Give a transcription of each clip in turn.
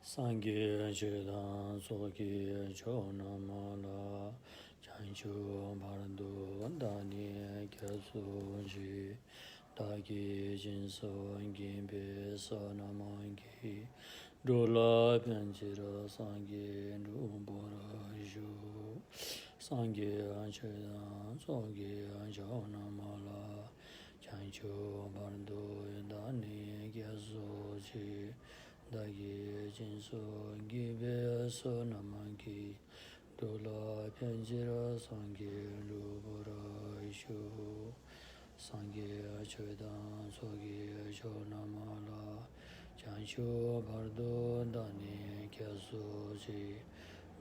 Sangye chedan soki chonamala chanchu barando dani kyasu ji dagi jinso gimbe sanamangi dola penjira sangye nubora ju sangye chedan soki chonamala chanchu barando dani kyasu ji dagi jinso gibe so namangi dola penjira sangi lubura ishu sangi chedan sogi chonamala chancho bardo dani kyaso ji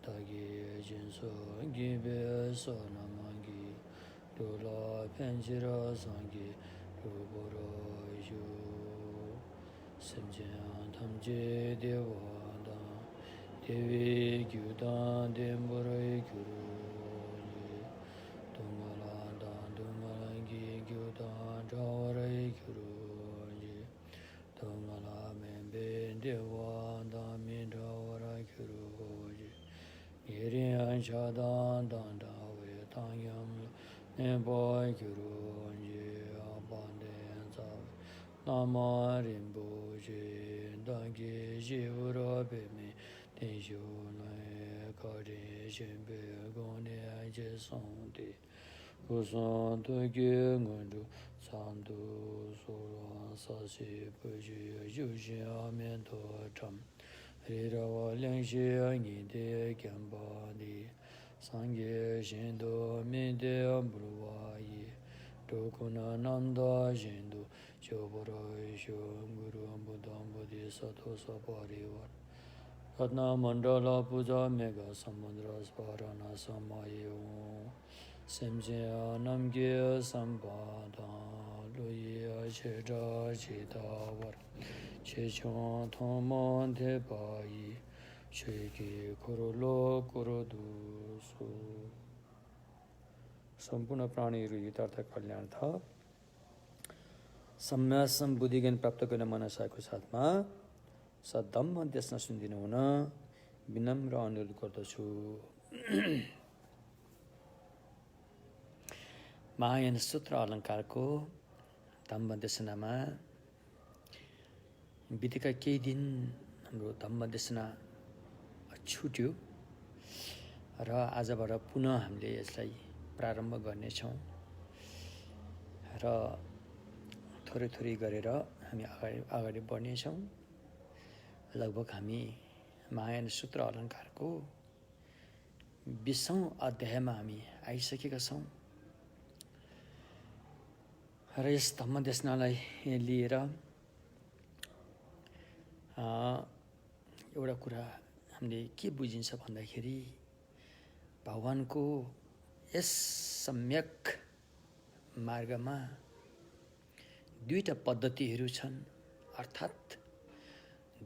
dagi jinso gibe so namangi dola penjira sangi lubura ishu semjen tamje devada devi gyudan demburai gyuru dungalanda dungalangi gyudan jawarai gyuru dungala membe devada min jawarai gyuru yerin chadan danda we tangyam nemboy gyuru abanden zav Nama Rinpoche Dangi Jivura Beme Tenshu Nai Kari Shenpe Goni Aje Sante Kusan Tuki Ngundu Sandu Sura Sasi Puji Yushin Amento Cham Rirawa Lengshi Nide Kembadi Sangye Shindo Minde Ambruwayi Dokuna Nanda Jindu Chobara Isho Guru Buddha Bodhisattva Saparivar Ratna Mandala Puja Mega Samudra Sparana Samayo Semjaya Namgya Sampada Luya Cheta Chitavar Chechon Thoman Tepayi Cheki Kurolo Kurodu Su संपूर्ण प्राणीहरू यथार्थ कल्याणार्थ सम्यक सम्बुद्धि ज्ञान प्राप्त गर्ने मनसाको साथमा सद्धम्म त्यसमा सुनिदिनु हुन विनम्र अनुरोध गर्दछु। महायान सूत्र अलङ्कारको धम्म देशनामा बितेका केही दिन हाम्रो धम्म देशना छुट्यो र आजबाट पुनः हामीले यसलाई प्रारम्भ गर्नेछौँ र थोरै थोरै गरेर हामी अगाडि बढ्नेछौँ। लगभग हामी महायान सूत्र अलङ्कारको 20औं अध्यायमा हामी आइसकेका छौँ र यस धम्म देशनालाई लिएर एउटा कुरा हामीले के बुझिन्छ भन्दाखेरि भगवानको यस सम्यक मार्गमा दुईटा पद्धतिहरू छन्, अर्थात्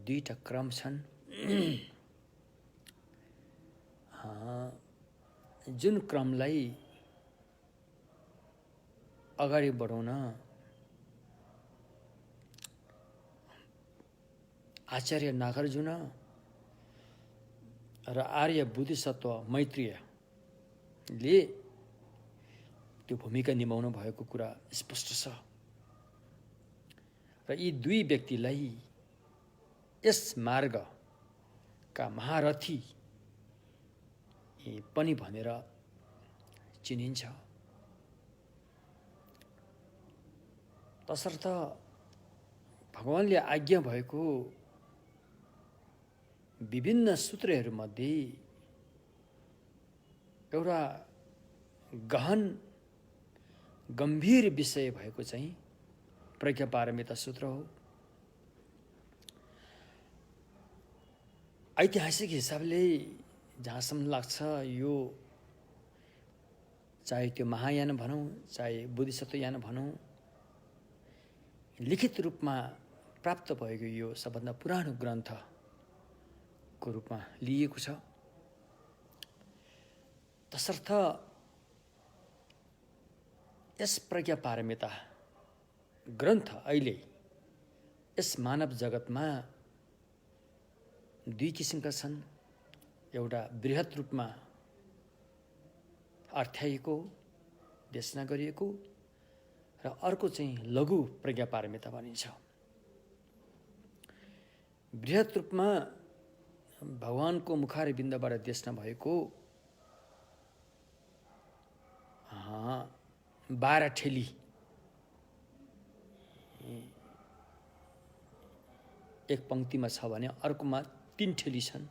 दुईटा क्रम छन्। जुन क्रमलाई अगाडि बढाउन आचार्य नागार्जुन र आर्य बोधिसत्व मैत्रेयले त्यो भूमिका निभाउनु भएको कुरा स्पष्ट छ र यी दुई व्यक्तिलाई यस मार्गका महारथी पनि भनेर चिनिन्छ। तसर्थ भगवानले आज्ञा भएको विभिन्न सूत्रहरूमध्ये एउटा गहन गम्भीर विषय भएको चाहिँ प्रज्ञापारमिता सूत्र हो। ऐतिहासिक हिसाबले जहाँसम्म लाग्छ यो चाहे त्यो महायान भनौँ चाहे बोधिसत्वयान भनौँ लिखित रूपमा प्राप्त भएको यो सबभन्दा पुरानो ग्रन्थको रूपमा लिएको छ। तसर्थ यस प्रज्ञापारमिता ग्रन्थ अहिले यस मानव जगतमा दुई किसिमका छन्। एउटा बृहत रूपमा अर्थ्याइएको, देशना गरिएको, र अर्को चाहिँ लघु प्रज्ञापारमिता भनिन्छ। बृहत रूपमा भगवानको मुखार बिन्दबाट देशना भएको 12 ठेली एक पंक्तिमा छ भने अर्कोमा 3 ठेली छन्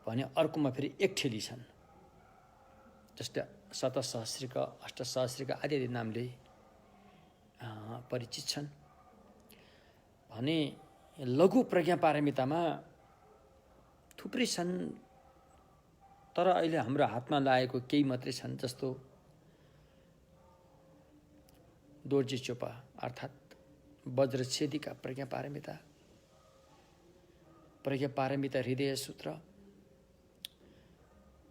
भने अर्कोमा फेरि 1 ठेली छन्। जस्तै शतसहस्रिका, अष्टसहस्रिका आदि आदि नामले परिचित छन् भने लघु प्रज्ञापारमितामा थुप्रै छन्, तर अहिले हाम्रो हातमा लागेको केही मात्रै छन्। जस्तो दोर्जे चोपा अर्थात् वज्रछेदीका प्रज्ञापारमिता, प्रज्ञापारमिता हृदय सूत्र,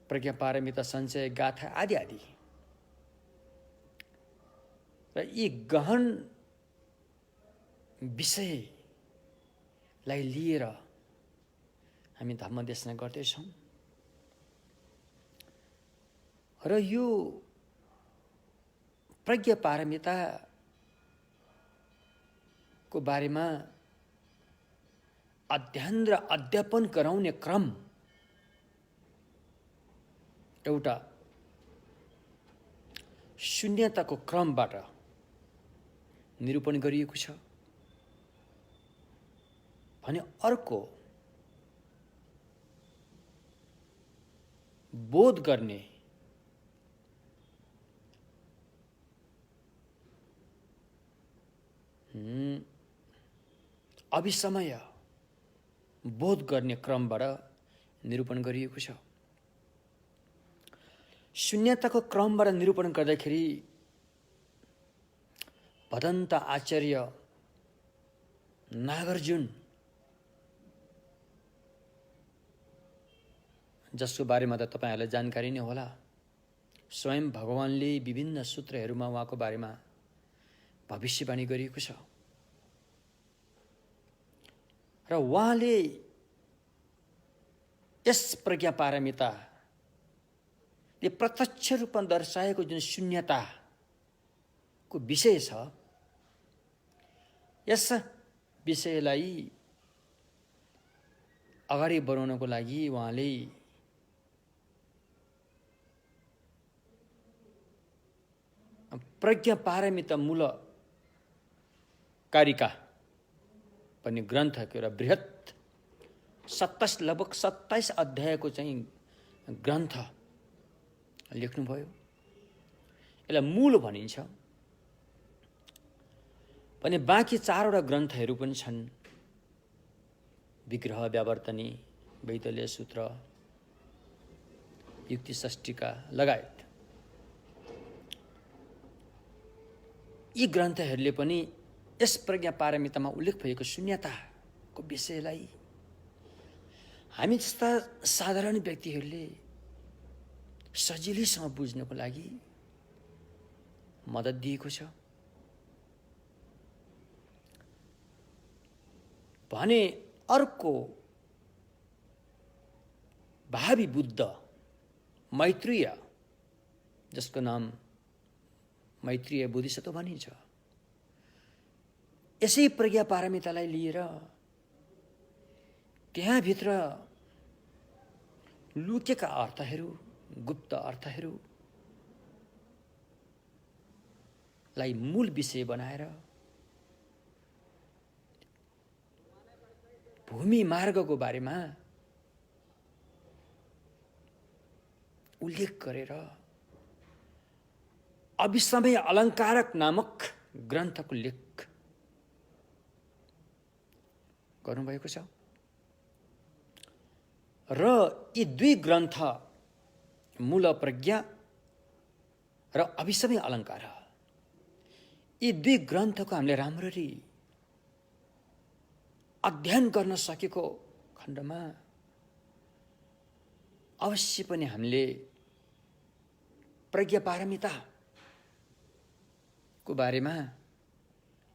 प्रज्ञापारमिता सञ्चय गाथा आदि आदि। र यी गहन विषयलाई लिएर हामी धर्म देशना गर्दैछौँ। र यो प्रज्ञापारमिताको बारेमा अध्ययन र अध्यापन गराउने क्रम एउटा शून्यताको क्रमबाट निरूपण गरिएको छ भने अर्को बोध गर्ने अभिसमय बोध गर्ने क्रमबाट निरूपण गरिएको छ। शून्यताको क्रमबाट निरूपण गर्दाखेरि भदन्त आचार्य नागार्जुन, जसको बारेमा त तपाईहरुलाई जानकारी नै होला, स्वयं भगवानले विभिन्न सूत्रहरूमा उहाँको बारेमा भविष्यवाणी गरिएको छ र उहाँले यस प्रज्ञापारमिताले प्रत्यक्ष रूपमा दर्शाएको जुन शून्यताको विषय छ, यस विषयलाई अगाडि बढाउनको लागि उहाँले प्रज्ञापारमिता मूल कारिका भन्ने ग्रन्थको एउटा बृहत 27 लगभग 27 अध्यायको चाहिँ ग्रन्थ लेख्नुभयो। यसलाई मूल भनिन्छ भने बाँकी 4वटा ग्रन्थहरू पनि छन्, विग्रह व्यावर्तनी, वैतल्य सूत्र, युक्ति षष्टिका लगायत। यी ग्रन्थहरूले पनि यस प्रज्ञापारमितामा उल्लेख भएको शून्यताको विषयलाई हामी जस्ता साधारण व्यक्तिहरूले सजिलैसँग बुझ्नको लागि मद्दत दिएको छ भने अर्को भावी बुद्ध मैत्रेय, जसको नाम मैत्रेय बोधिसत्व भनिन्छ, यसै प्रज्ञापारमितालाई लिएर त्यहाँभित्र लुकेका अर्थहरू, गुप्त अर्थहरूलाई मूल विषय बनाएर भूमि मार्गको बारेमा उल्लेख गरेर अभिसमय अलङ्कारक नामक ग्रन्थको लेख गर्नुभएको छ। र यी दुई ग्रन्थ मूल प्रज्ञा र अभिसमय अलङ्कार, यी दुई ग्रन्थको हामीले राम्ररी अध्ययन गर्न सकेको खण्डमा अवश्य पनि हामीले प्रज्ञापारमिताको बारेमा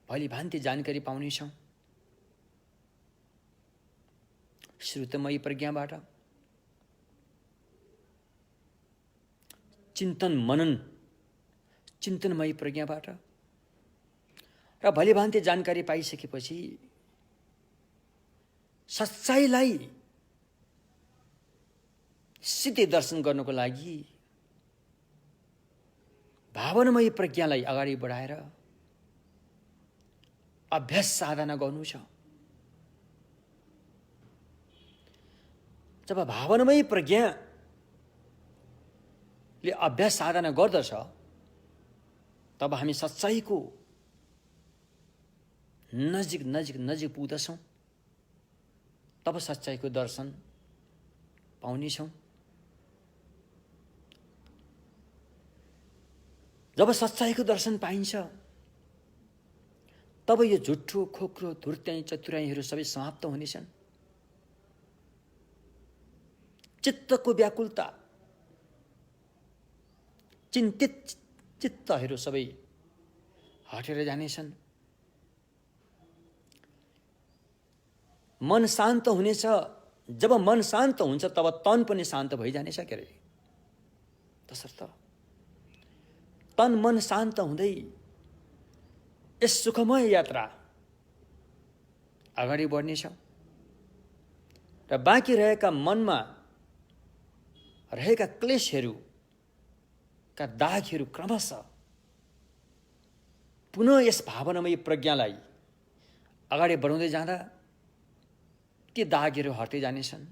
भली भान्ति जानकारी पाउनेछौँ। श्रुतमयी प्रज्ञाबाट, चिन्तन मनन चिन्तनमयी प्रज्ञाबाट र भलिभान्ति जानकारी पाइसकेपछि सच्चाइलाई सिधै दर्शन गर्नको लागि भावनामयी प्रज्ञालाई अगाडि बढाएर अभ्यास साधना गर्नु छ। जब भावनामयी प्रज्ञाले अभ्यास साधना गर्दछ तब हामी सच्चाइको नजिक नजिक नजिक पुग्दछौँ। तब सच्चाइको दर्शन पाउनेछौँ। जब सच्चाइको दर्शन पाइन्छ तब यो झुठो खोक्रो धुर्त्याई चतुराईहरू सबै समाप्त हुनेछन्। चित्तको व्याकुलता, चिन्तित चित्तहरू सबै हटेर जानेछन्। मन शान्त हुनेछ। जब मन शान्त हुन्छ तब तन पनि शान्त भइजानेछ के अरे। तसर्थ तन मन शान्त हुँदै यस सुखमय यात्रा अगाडि बढ्नेछ र बाँकी रहेका मनमा रहेका क्लेशहरूका दागहरू क्रमशः पुनः यस भावनामय प्रज्ञालाई अगाडि बढाउँदै जाँदा ती दागहरू हट्दै जानेछन्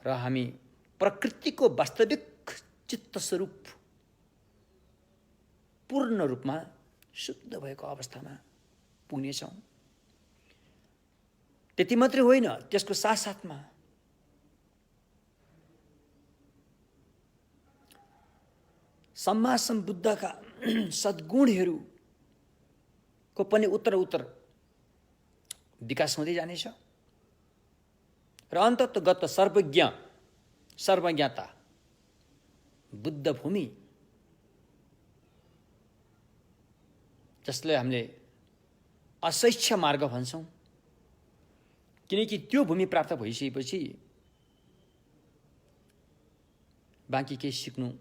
र हामी प्रकृतिको वास्तविक चित्त स्वरूप पूर्ण रूपमा शुद्ध भएको अवस्थामा पुग्नेछौँ। त्यति मात्रै होइन, त्यसको साथसाथमा सम्मा सम्बुद्धका सद्गुणहरूको पनि उत्तर विकास हुँदै जानेछ र अन्ततगत सर्वज्ञता बुद्ध भूमि, जसलाई हामीले अशैक्ष मार्ग भन्छौँ, किनकि त्यो भूमि प्राप्त भइसकेपछि बाँकी केही सिक्नु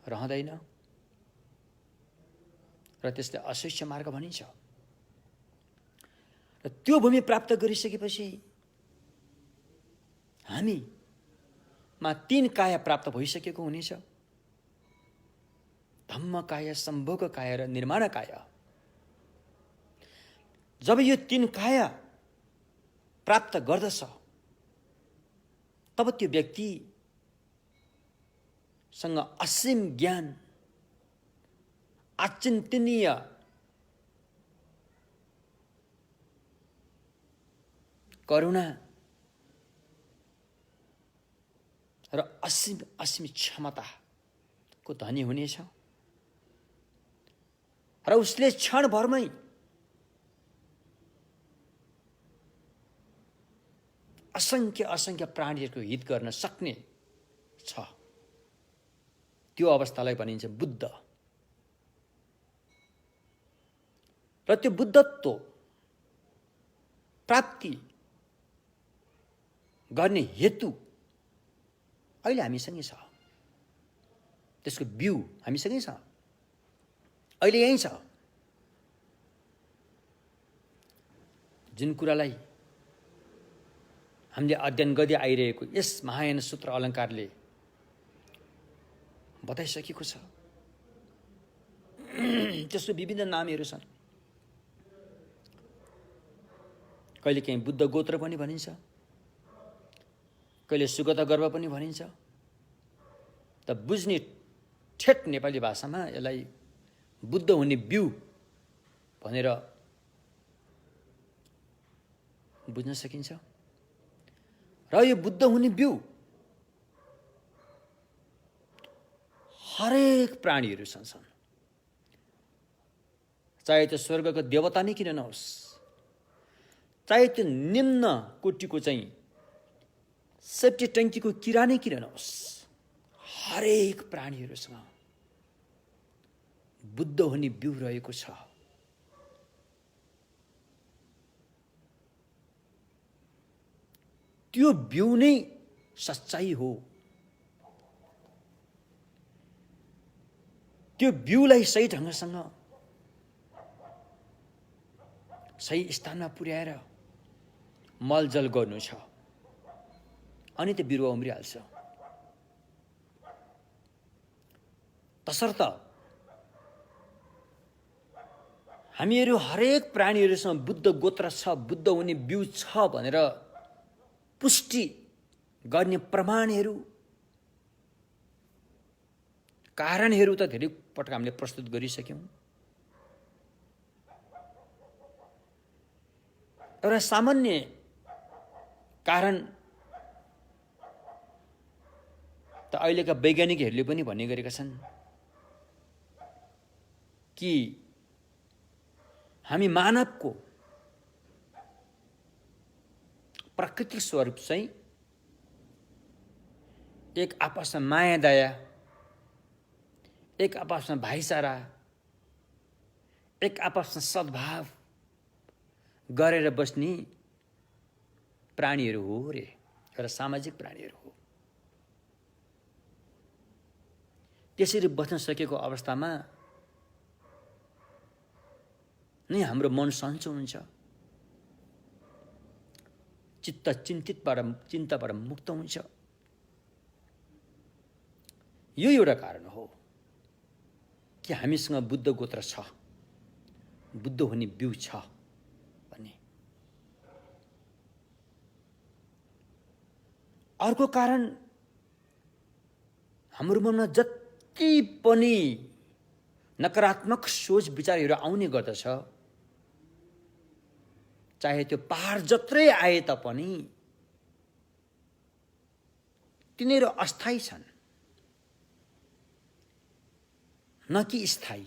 रहँदैन र त्यसलाई अशैक्ष मार्ग भनिन्छ। र त्यो भूमि प्राप्त गरिसकेपछि हामीमा 3 काया प्राप्त भइसकेको हुनेछ। धम्म काया, सम्भोग काया र निर्माण काया। जब यो 3 काया प्राप्त गर्दछ तब त्यो व्यक्तिसँग असीम ज्ञान, अचिन्तनीय करुणा र असीम क्षमताको धनी हुनेछ र उसले क्षणभरमै असंख्य प्राणीहरूको हित गर्न सक्ने छ। त्यो अवस्थालाई भनिन्छ बुद्ध। र त्यो बुद्धत्व प्राप्ति गर्ने हेतु अहिले हामीसँगै छ। त्यसको बिउ हामीसँगै छ, अहिले यही छ। जुन कुरालाई हामीले अध्ययन गर्दै आइरहेको यस महायान सूत्र अलङ्कारले बताइसकेको छ। त्यसको विभिन्न नामहरू छन्। कहिले काहीँ बुद्ध गोत्र पनि भनिन्छ, कहिले सुगत गर्भ पनि भनिन्छ। त बुझ्ने ठेट नेपाली भाषामा यसलाई बुद्ध हुने बिउ भनेर बुझ्न सकिन्छ। र यो बुद्ध हुने बिउ हरेक प्राणीहरू छन्। चाहे त्यो स्वर्गको देवता नै किन नहोस्, चाहे त्यो निम्न कोटिको चाहिँ सेप्टी ट्याङ्कीको किरा नै किन नहोस्, हरेक प्राणीहरूसँग बुद्ध हुने बिउ रहेको छ। त्यो बिउ नै सच्चाई हो। त्यो बिउलाई सही ढङ्गसँग सही स्थानमा पुर्याएर मलजल गर्नु छ, अनि त्यो बिरुवा उम्रिहाल्छ। तसर्थ हामीहरू हरेक प्राणीहरूसँग बुद्ध गोत्र छ, बुद्ध हुने बिउ छ भनेर पुष्टि गर्ने प्रमाणहरू, कारणहरू त धेरै पटक हामीले प्रस्तुत गरिसक्यौँ। एउटा सामान्य कारण त अहिलेका वैज्ञानिकहरूले पनि भन्ने गरेका छन् कि हामी मानवको प्राकृतिक स्वरूप चाहिँ एक आपसमा माया दया, एक आपसमा भाइचारा, एक आपसमा सद्भाव गरेर बस्ने प्राणीहरू हो रे, एउटा सामाजिक प्राणीहरू हो। त्यसरी बस्न सकेको अवस्थामा नै हाम्रो मन सन्चो हुन्छ, चित्त चिन्ताबाट मुक्त हुन्छ। यो एउटा कारण हो कि हामीसँग बुद्ध गोत्र छ, बुद्ध हुने बिउ छ भन्ने। अर्को कारण, हाम्रो मनमा जति पनि नकारात्मक सोच विचारहरू आउने गर्दछ, चाहे त्यो पहाड जत्रै आए तापनि तिनीहरू अस्थायी छन्, न कि स्थायी।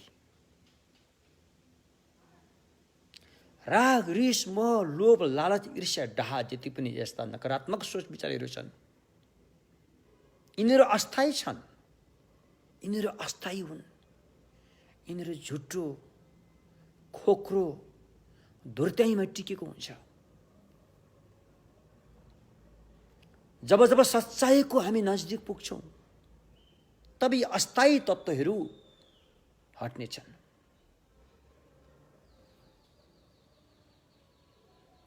राग, रिस, मोह, लोभ, लालच, ईर्ष्या, डाहा जति पनि यस्ता नकारात्मक सोच विचारहरू छन्, यिनीहरू अस्थायी छन्, यिनीहरू अस्थायी हुन्। यिनीहरू झुटो, खोक्रो, धुर्त्याइमा टिकेको हुन्छ। जब जब सच्चाइको हामी नजिक पुग्छौँ, तब यी अस्थायी तत्त्वहरू हट्नेछन्।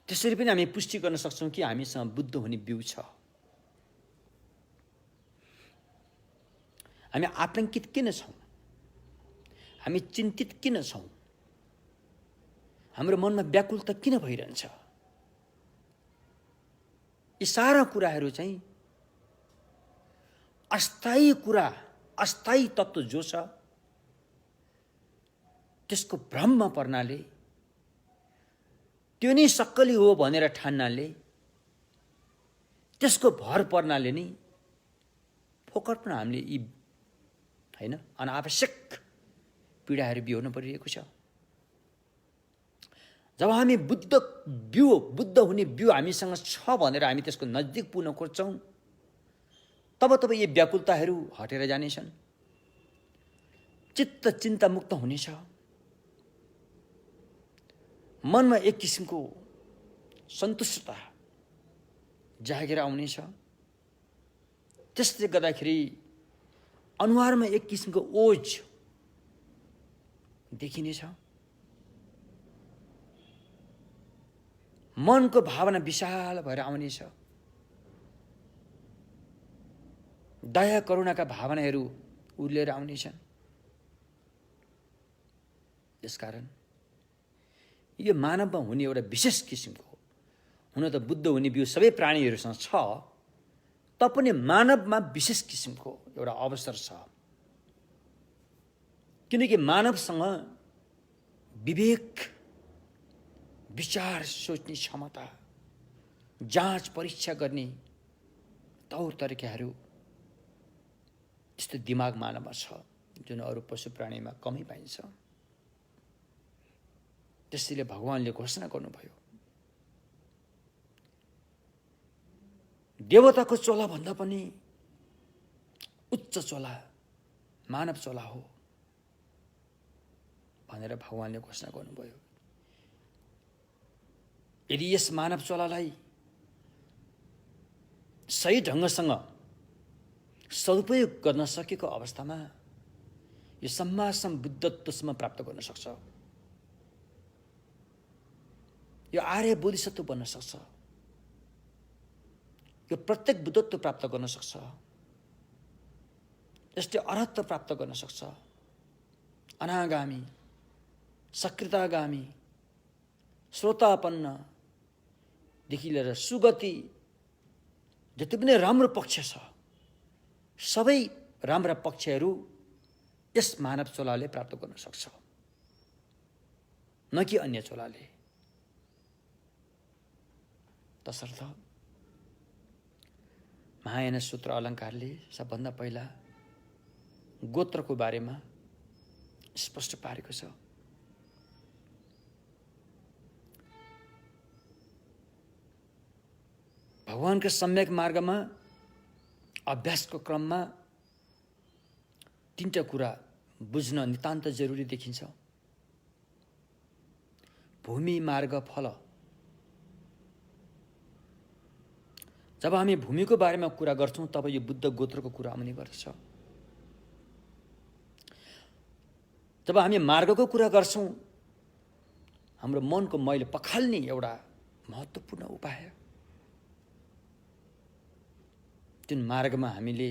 त्यसरी पनि हामी पुष्टि गर्न सक्छौँ कि हामीसँग बुद्ध हुने बिउ छ। हामी आतंकित किन छौँ? हामी चिन्तित किन छौँ? हाम्रो मनमा व्याकुलता किन भइरहन्छ? यी सारा कुराहरू चाहिँ अस्थायी कुरा, अस्थायी तत्त्व जो छ त्यसको भ्रममा पर्नाले, त्यो नै सक्कली हो भनेर ठान्नाले, त्यसको भर पर्नाले नै फोकटमा हामीले यी हैन अनावश्यक पीडाहरू बिहोर्नु परिरहेको छ। जब हामी बुद्ध हुने बिउ हामीसँग छ भनेर हामी त्यसको नजिक पुग्न खोज्छौँ, तब यी व्याकुलताहरू हटेर जानेछन्, चित्त चिन्ता मुक्त हुनेछ, मनमा एक किसिमको सन्तुष्टता जागेर आउनेछ। त्यसले गर्दाखेरि अनुहारमा एक किसिमको ओज देखिनेछ, मनको भावना विशाल भएर आउनेछ, दया करुणाका भावनाहरू उर्लेर आउनेछन्। त्यसकारण यो मानवमा हुने एउटा विशेष किसिमको, हुन त बुद्ध हुने बिउ सबै प्राणीहरूसँग छ, तपनि मानवमा विशेष किसिमको एउटा अवसर छ। किनकि मानवसँग विवेक, विचार सोच्ने क्षमता, जाँच परीक्षा गर्ने तौर तरिकाहरू, त्यस्तो दिमाग मानवमा छ जुन अरू पशु प्राणीमा कमै पाइन्छ। त्यसैले भगवानले घोषणा गर्नुभयो, देवताको चोला भन्दा पनि उच्च चोला मानव चोला हो भनेर भगवानले घोषणा गर्नुभयो। यदि यस मानव चोलालाई सही ढङ्गसँग सदुपयोग गर्न सकेको अवस्थामा यो सम्मासम बुद्धत्वसम्म प्राप्त गर्न सक्छ, यो आर्य बोधिसत्व बन्न सक्छ, यो प्रत्येक बुद्धत्व प्राप्त गर्न सक्छ, यसले अरहत्व प्राप्त गर्न सक्छ, अनागामी, सकृतागामी, श्रोतापन्नदेखि लिएर सुगति जति पनि राम्रो पक्ष छ सबै राम्रा पक्षहरू यस मानव चोलाले प्राप्त गर्न सक्छ, न कि अन्य चोलाले। तसर्थ महायान सूत्र अलङ्कारले सबभन्दा पहिला गोत्रको बारेमा स्पष्ट पारेको छ। भगवानको सम्यक मार्गमा अभ्यासको क्रममा तीनटा कुरा बुझ्न नितान्त जरुरी देखिन्छ। भूमि, मार्ग, फल। जब हामी भूमिको बारेमा कुरा गर्छौं तब यो बुद्ध गोत्रको कुरा आउने गर्छ। जब हामी मार्गको कुरा गर्छौं हाम्रो मनको मैल पखाल्ने एउटा महत्त्वपूर्ण उपाय। जुन मार्गमा हामीले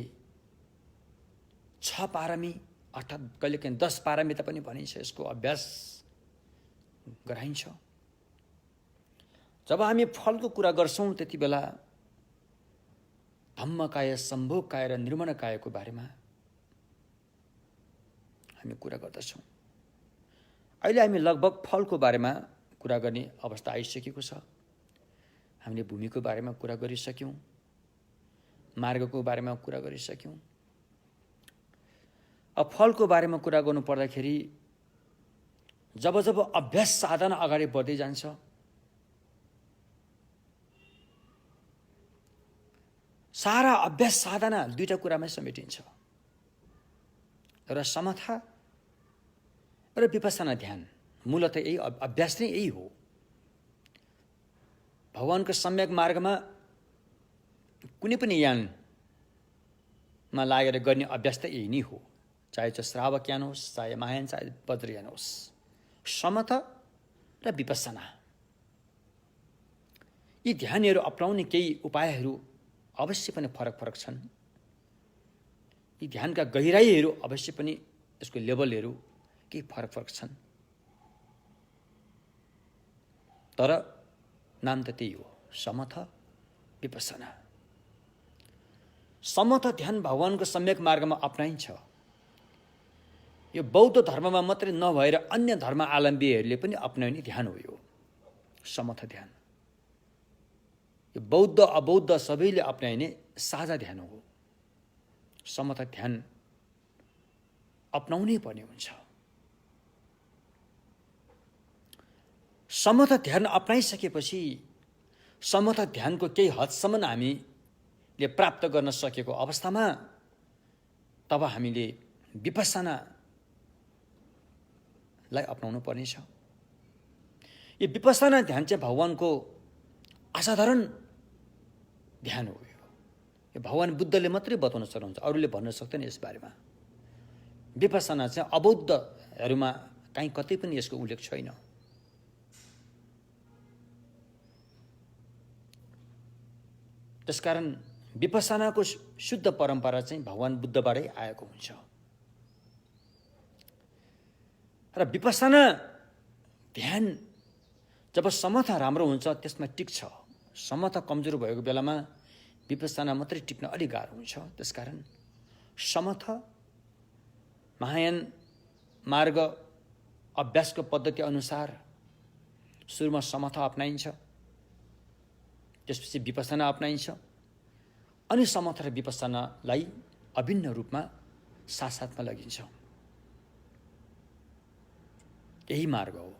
6 पारमी अर्थात् कहिलेकाहीँ 10 पारमिता पनि भनिन्छ, यसको अभ्यास गराइन्छ। जब हामी फलको कुरा गर्छौं त्यति बेला धम्मकाय, सम्भोगकाय र निर्मणकायको बारेमा हामी कुरा गर्दछौँ। अहिले हामी लगभग फलको बारेमा कुरा गर्ने अवस्था आइसकेको छ। हामीले भूमिको बारेमा कुरा गरिसक्यौँ, मार्गको बारेमा कुरा गरिसक्यौँ। अब फलको बारेमा कुरा गर्नु पर्दाखेरि जब जब अभ्यास साधना अगाडि बढ्दै जान्छ सारा अभ्यास साधना दुईटा कुरामै समेटिन्छ, र समथा र विपස්සना ध्यान। मूलतः यही अभ्यास नै यही हो। भगवानको सम्यक मार्गमा कुनै पनि यानमा लागेर गर्ने अभ्यास त यही नै हो, चाहे त्यो श्रावक यान होस्, चाहे महायान, चाहे वज्रयान होस्। समता र विपස්සना यी ध्यानहरू अपनाउने केही उपायहरू अवश्य पनि फरक फरक छन्। यी ध्यानका गहिराईहरू अवश्य पनि यसको लेभलहरू केही फरक फरक छन्, तर नाम त त्यही हो, समथ विपස්සना। समथ ध्यान भगवानको सम्यक मार्गमा अपनाइन्छ। यो बौद्ध धर्ममा मात्रै नभएर अन्य धर्मावलम्बीहरूले पनि अपनाउने ध्यान हो यो समथ ध्यान। यो बौद्ध अबौद्ध सबैले अपनाइने साझा ध्यान हो। समथ ध्यान अपनाउनै पर्ने हुन्छ। समथ ध्यान अपनाइसकेपछि समथ ध्यानको केही हदसम्म हामीले प्राप्त गर्न सकेको अवस्थामा तब हामीले विपස්සनालाई अपनाउनु पर्नेछ। यो विपස්සना ध्यान चाहिँ भगवानको असाधारण ध्यान हो। यो भगवान बुद्धले मात्रै बताउन सक्नुहुन्छ, अरूले भन्न सक्दैन यस बारेमा। विपස්සना चाहिँ अबौद्धहरूमा कहीँ कतै पनि यसको उल्लेख छैन। त्यसकारण विपස්සनाको शुद्ध परम्परा चाहिँ भगवान बुद्धबाटै आएको हुन्छ। र विपස්සना ध्यान जब समथ राम्रो हुन्छ त्यसमा टिक्छ। समथ कमजोर भएको बेलामा विपස්සना मात्रै टिक्न अलि गाह्रो हुन्छ। त्यसकारण समथ महायान मार्ग अभ्यासको पद्धति अनुसार सुरुमा समथ अपनाइन्छ, त्यसपछि विपස්සना अपनाइन्छ, अनि समथ र विपස්සनालाई अभिन्न रूपमा साथसाथमा लगिन्छ। यही मार्ग हो।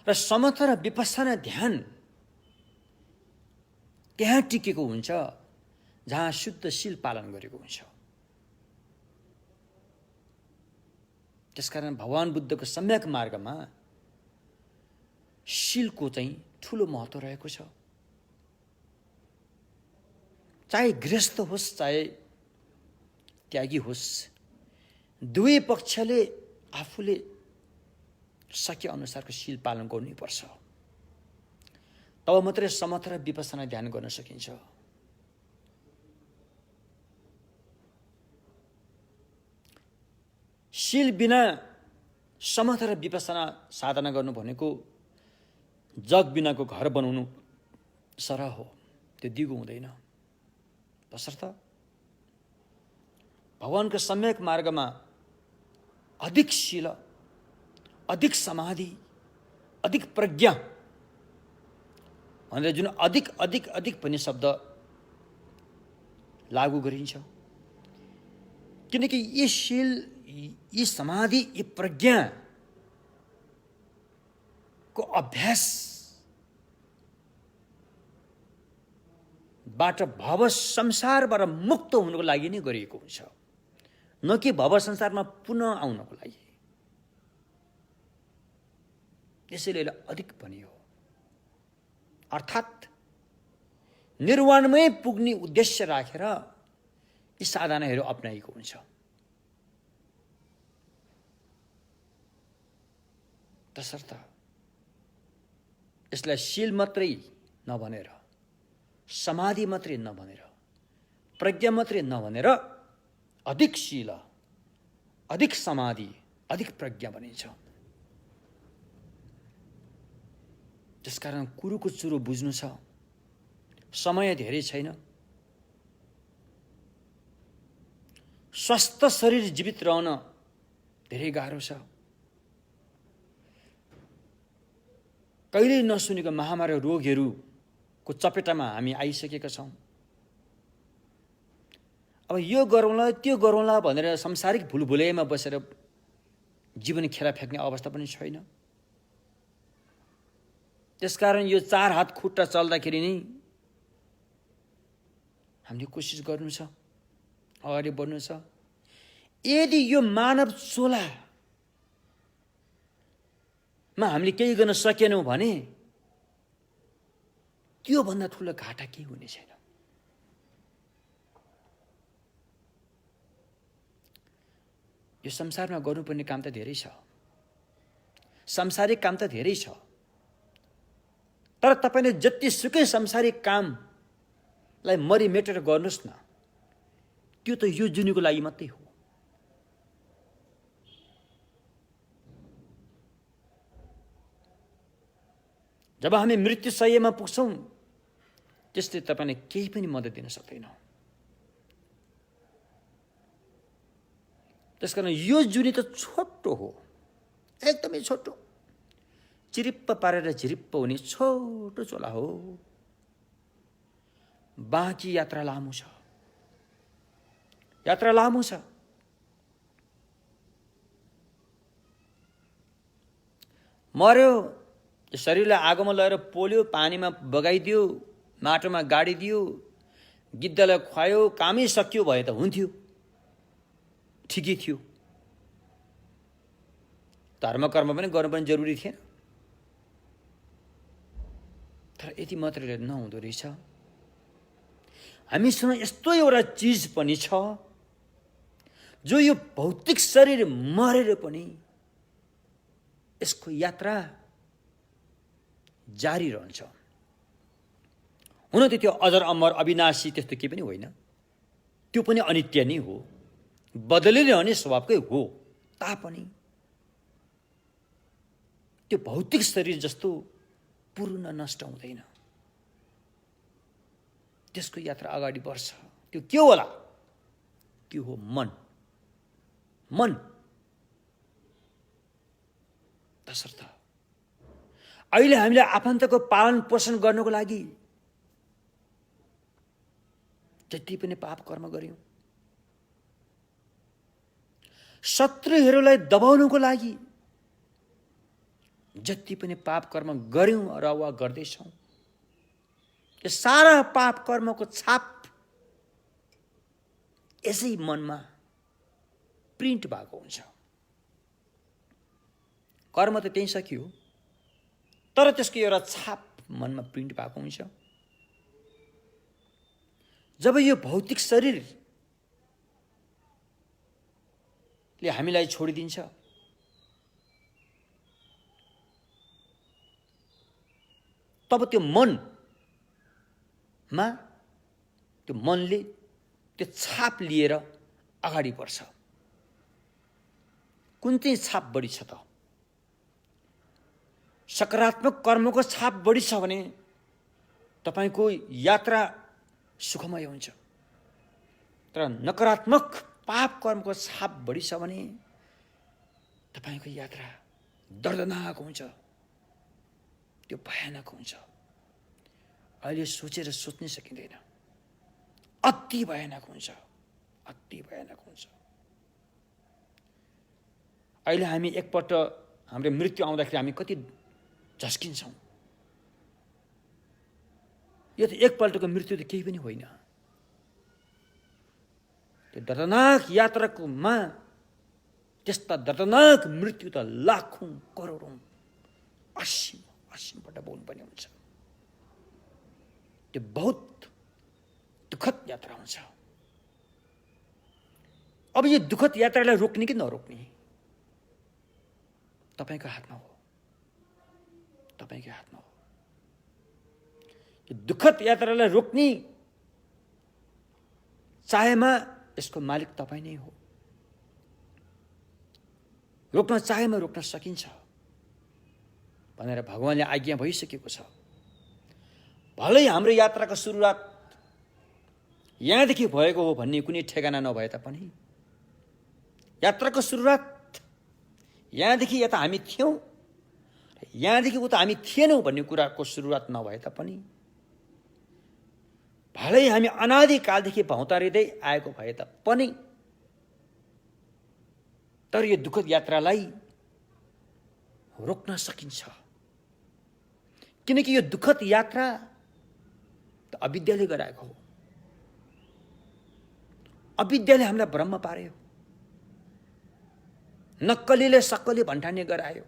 र समथ र विपස්සना ध्यान त्यहाँ टिकेको हुन्छ जहाँ शुद्ध शील पालन गरेको हुन्छ। त्यसकारण भगवान बुद्धको सम्यक मार्गमा शीलको चाहिँ ठुलो महत्त्व रहेको छ। चाहे गृहस्थ होस् चाहे त्यागी होस्, दुवै पक्षले आफूले सके अनुसारको शील पालन गर्नुपर्छ। तब मात्रै समथ र विपස්සना ध्यान गर्न सकिन्छ। शील बिना समथ र विपස්සना साधना गर्नु भनेको जग बिनाको घर बनाउनु सरह हो, त्यो दिगो हुँदैन। तसर्थ भगवानको सम्यक मार्गमा अधिक शील, अधिक समाधि, अधिक प्रज्ञा भनेर जुन अधिक अधिक अधिक भन्ने शब्द लागू गरिन्छ, किनकि यी शील, यी समाधि, यी प्रज्ञाको अभ्यासबाट भव संसारबाट मुक्त हुनुको लागि नै गरिएको हुन्छ, न कि भव संसारमा पुनः आउनको लागि। त्यसैले अधिक भनियो। अर्थात् निर्वाणमै पुग्ने उद्देश्य राखेर यी साधनाहरू अपनाइएको हुन्छ। तसर्थ यसलाई शील मात्रै नभनेर, समाधि मात्रै नभनेर, प्रज्ञा मात्रै नभनेर अधिक शील, अधिक समाधि, अधिक प्रज्ञा भनिन्छ। त्यसकारण कुरोको चुरो बुझ्नु छ, समय धेरै छैन। स्वस्थ शरीर जीवित रहन धेरै गाह्रो छ। कहिल्यै नसुनेको महामारी रोगहरूको चपेटामा हामी आइसकेका छौँ। अब यो गरौँला त्यो गरौँला भनेर सांसारिक भुलभुलैयामा बसेर जीवन खेला फ्याँक्ने अवस्था पनि छैन। त्यसकारण यो 4 हात खुट्टा चल्दाखेरि नै हामीले कोसिस गर्नु छ, अगाडि बढ्नु छ। यदि यो मानव चोलामा हामीले केही गर्न सकेनौँ भने त्योभन्दा ठुलो घाटा केही हुने छैन। यो संसारमा गर्नुपर्ने काम त धेरै छ, सांसारिक काम त धेरै छ, तर तपाईले जतिसुकै सांसारिक कामलाई मरिमेटेर गर्नुहोस् न, त्यो त यो जुनीको लागि मात्रै हो। जब हामी मृत्यु शय्यामा पुग्छौँ त्यसले तपाईले केही पनि मद्दत दिन सक्दैन। त्यसकारण यो जुनी त छोटो हो, एकदमै छोटो, चिरिप्प पारेर झिरिप्प हुने छोटो चोला हो। बाँकी यात्रा लामो छ, यात्रा लामो छ। मर्यो, शरीरलाई आगोमा लगेर पोल्यो, पानीमा बगाइदियो, माटोमा गाडिदियो, गिद्धलाई खुवायो, कामै सकियो भए त हुन्थ्यो, ठिकै थियो। धर्म कर्म पनि गर्नुपर्ने जरुरी थिएन। तर यति मात्रले नहुँदो रहेछ। हामीसँग यस्तो एउटा चिज पनि छ जो यो भौतिक शरीर मरेर पनि यसको यात्रा जारी रहन्छ। हुन त त्यो अजर अमर अविनाशी त्यस्तो केही पनि होइन, त्यो पनि अनित्य नै हो, बदलिरहने स्वभावकै हो। तापनि त्यो भौतिक शरीर जस्तो पूर्ण नष्ट हुँदैन, त्यसको यात्रा अगाडि बढ्छ। त्यो के होला? त्यो हो मन। मन तसर्थ अहिले हामीले आफन्तको पालन पोषण गर्नको लागि जति पनि पाप कर्म गर्यौं, शत्रुहरूलाई दबाउनको लागि जति पनि पाप कर्म गर्यौं र वा गर्दैछौं, यो सारा पाप कर्मको छाप यसै मनमा प्रिन्ट भएको हुन्छ। कर्म त त्यही सकियो, तर त्यसको एउटा छाप मनमा प्रिन्ट भएको हुन्छ। जब यो भौतिक शरीरले हामीलाई छोडिदिन्छ, तब त्यो मनले त्यो छाप लिएर अगाडि बढ्छ। कुन चाहिँ छाप बढी छ त? सकारात्मक कर्मको छाप बढी छ भने तपाईको यात्रा सुखमय हुन्छ, तर नकारात्मक पाप कर्मको छाप बढी छ भने तपाईको यात्रा दर्दनाक हुन्छ, त्यो भयानक हुन्छ। अहिले सोचेर सोच्नै सकिँदैन, अति भयानक हुन्छ, अति भयानक हुन्छ। अहिले हामी एकपल्ट हाम्रो मृत्यु आउँदाखेरि हामी कति झस्किन्छौँ। यो त एकपल्टको मृत्यु त केही पनि होइन। त्यो दर्दनाक यात्राकोमा त्यस्ता दर्दनाक मृत्यु त लाखौं करोडौं असीमपल्ट बोल्नुपर्ने हुन्छ। त्यो बहुत दुखद यात्रा हुन्छ। अब यो दुखद यात्रालाई रोक्ने कि नरोक्ने तपाईको हातमा हो, तपाईकै हातमा हो। यो दुखद यात्रालाई रोक्ने चाहेमा यसको मालिक तपाई नै हो। रोक्न चाहेमा रोक्न सकिन्छ भनेर भगवानले आज्ञा भइसकेको छ। भलै हाम्रो यात्राको सुरुवात यहाँदेखि भएको हो भन्ने कुनै ठेगाना नभए तापनि, यात्राको सुरुवात यहाँदेखि यता हामी थियौं, यहाँदेखि उता हामी थिएनौं भन्ने कुराको सुरुवात नभए तापनि, भलै हामी अनादिकालदेखि भौतारिँदै आएको भए तापनि, तर यो दुखद यात्रालाई रोक्न सकिन्छ। किनकि यो दुखद यात्रा त अविद्याले गराएको हो। अविद्याले हामीलाई भ्रम पार्यो, नक्कलीले सक्कली भन्ठान्ने गरायो,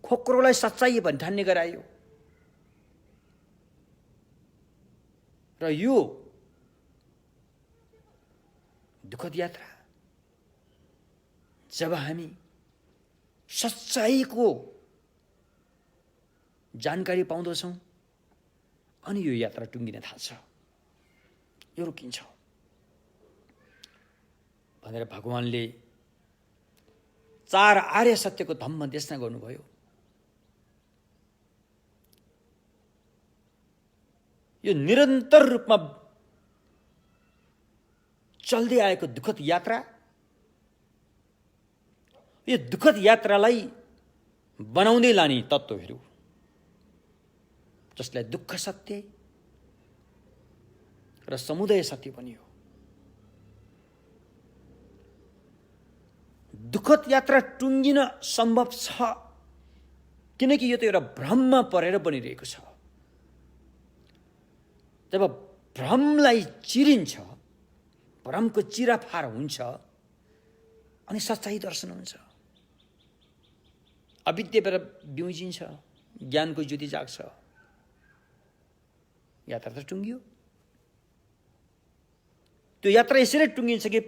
खोक्रोलाई सच्चाई भन्ठान्ने गरायो। र यो दुखद यात्रा जब हामी सच्चाईको जानकारी पाउँदछौं अनि यो यात्रा टुङ्गिन थाल्छ, यो रोकिन्छ भनेर भगवानले 4 आर्य सत्यको धम्म देशना गर्नुभयो। यो निरन्तर रूपमा चल्दै आएको दुखद यात्रा, यो दुखद यात्रालाई बनाउँदै लाने तत्त्वहरू जसलाई दुःख सत्य र समुदय सत्य भनियो। दुखद यात्रा टुङ्गिन सम्भव छ किनकि यो त एउटा भ्रममा परेर बनिरहेको छ। जब भ्रमलाई चिरिन्छ, भ्रमको चिराफार हुन्छ अनि सच्चाई दर्शन हुन्छ, अविद्याबाट बिउजिन्छ, ज्ञानको ज्योति जाग्छ, यात्रा त टुङ्गियो। त्यो यात्रा यसरी टुङ्गिन्छ कि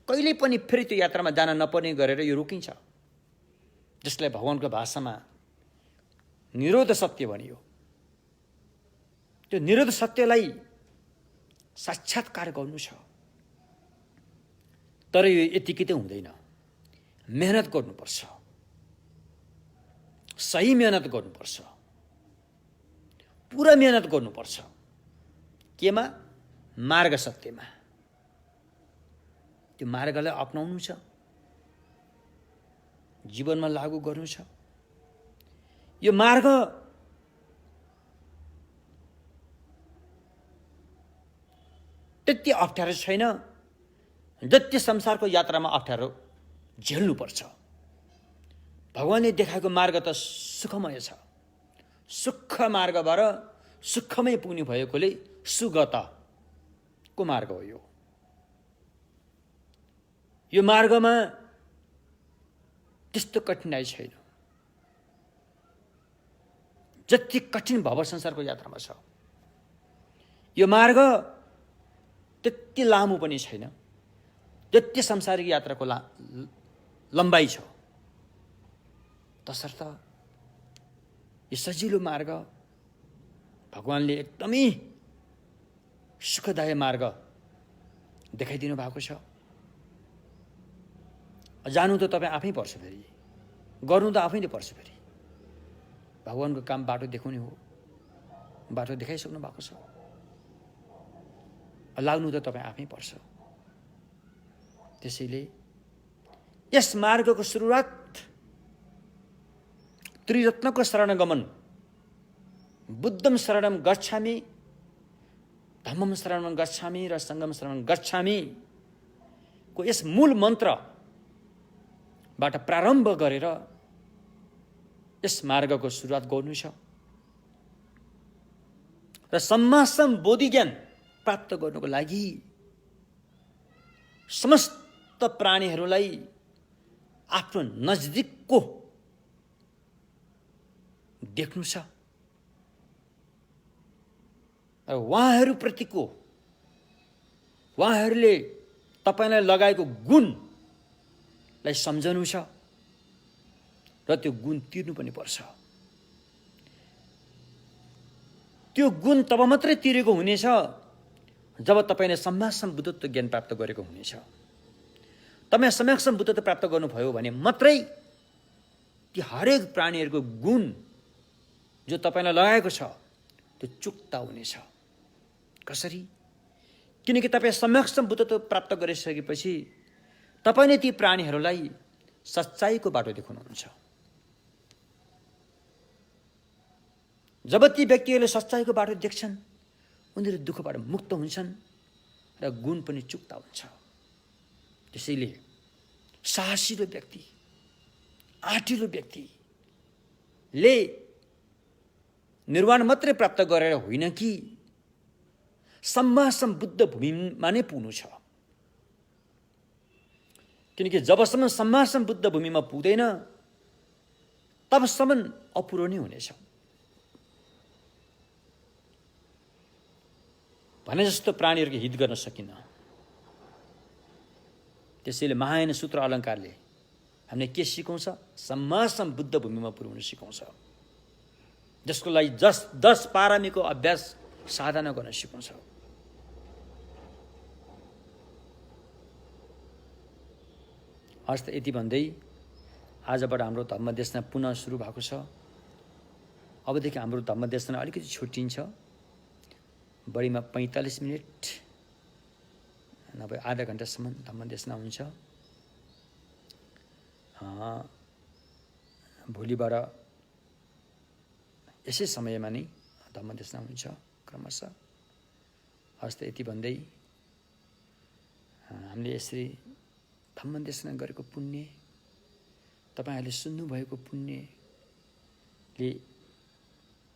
कहिले पनि फेरि त्यो यात्रामा जान नपर्ने गरेर यो रोकिन्छ, जसलाई भगवानको भाषामा निरोध सत्य भनियो। त्यो निरोध सत्यलाई साक्षात्कार गर्नु छ, तर यो यतिकै त हुँदैन। मेहनत गर्नुपर्छ, सही मेहनत गर्नुपर्छ, पुरा मेहनत गर्नुपर्छ। केमा? मार्ग सत्यमा। त्यो मार्गलाई अपनाउनु छ, जीवनमा लागू गर्नु छ। यो मार्ग त्यति अप्ठ्यारो छैन जति संसारको यात्रामा अप्ठ्यारो झेल्नुपर्छ। भगवानले देखाएको मार्ग त सुखमय छ। सुख मार्गबाट सुखमै पुग्ने भएकोले सुगतको मार्ग हो यो। यो मार्गमा त्यस्तो कठिनाइ छैन। जति कठिन भव संसारको यात्रामा छ, यो मार्ग त्यति लामो पनि छैन, त्यति सांसारिक यात्राको लम्बाइ छ। तसर्थ यो सजिलो मार्ग भगवानले एकदमै सुखदायी मार्ग देखाइदिनु भएको छ। जानु त तपाईँ आफै पर्छ, फेरि गर्नु त आफैले पर्छ। फेरि भगवानको काम बाटो देखाउने हो, बाटो देखाइसक्नु भएको छ, लाग्नु त तपाईँ आफै पर्छ। त्यसैले यस मार्गको सुरुवात त्रिरत्नको शरणगमन, बुद्धम शरणम गच्छामि, धम्मम शरणम गच्छामि र सङ्गम शरणम गच्छामि को यस मूल मन्त्रबाट प्रारम्भ गरेर यस मार्गको सुरुवात गर्नु छ। र सम्मासम बोधि ज्ञान प्राप्त गर्नुको लागि समस्त प्राणीहरूलाई आफ्नो नजदिकको देख्नु छ र उहाँहरूप्रतिको, उहाँहरूले तपाईँलाई लगाएको गुणलाई सम्झनु छ र त्यो गुण तिर्नु पनि पर्छ। त्यो गुण तब मात्रै तिरेको हुनेछ जब तपाईँले सम्मासम बुद्धत्व ज्ञान प्राप्त गरेको हुनेछ। तपाईँ सम्मासम बुद्धत्व प्राप्त गर्नुभयो भने मात्रै ती हरेक प्राणीहरूको गुण जो तपाईँलाई लगाएको छ त्यो चुक्ता हुनेछ। कसरी? किनकि तपाईँ सम्यक्षम बुद्धत्व प्राप्त गरिसकेपछि तपाईँले ती प्राणीहरूलाई सच्चाइको बाटो देखाउनुहुन्छ। जब ती व्यक्तिहरूले सच्चाइको बाटो देख्छन्, उनीहरू दुःखबाट मुक्त हुन्छन् र गुण पनि चुक्ता हुन्छ। त्यसैले साहसिलो व्यक्ति, आँटिलो व्यक्तिले निर्वाण मात्रै प्राप्त गरेर होइन कि सम्मासम बुद्ध भूमिमा नै पुग्नु छ। किनकि जबसम्म सम्मासम बुद्ध भूमिमा पुग्दैन तबसम्म अपुरो नै हुनेछ। भने जस्तो प्राणीहरूको हित गर्न सकिन्न। त्यसैले महायान सूत्र अलङ्कारले हामीले के सिकाउँछ? सम्मासम बुद्ध भूमिमा पुर्याउन सिकाउँछ, जसको लागि 10 पारमीको अभ्यास साधना गर्न सिकाउँछ। हस् त यति भन्दै आजबाट हाम्रो धर्मदेशना पुनः सुरु भएको छ। अबदेखि हाम्रो धर्मदेशना अलिकति छुट्टिन्छ, बढीमा 45 मिनट नभए आधा घन्टासम्म धर्मदेशना हुन्छ। भोलिबाट यसै समयमा नै धर्मदेशना हुन्छ क्रमशः। हस् त यति भन्दै हामीले यसरी धर्मदेशना गरेको पुण्य, तपाईँहरूले सुन्नुभएको पुण्यले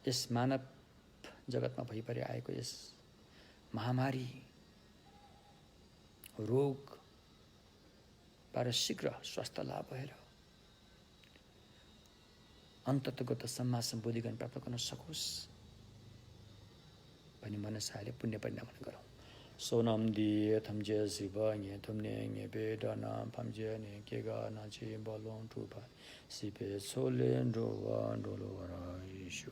यस मानव जगतमा भइपरि आएको यस महामारी रोगबाट शीघ्र स्वास्थ्य लाभ भएर अन्ततगत सम्मासम बोधिगण प्राप्त गर्न सकोस् भनी मनसाले पुण्य परिणाम गरौँ। सोनम दिए थम्जे शिव ङे थुम्ने ङे बेदन फम्जे ने केगा नाचे बलों टुबा सिपे सोले डोवा डोलो रा यीशु।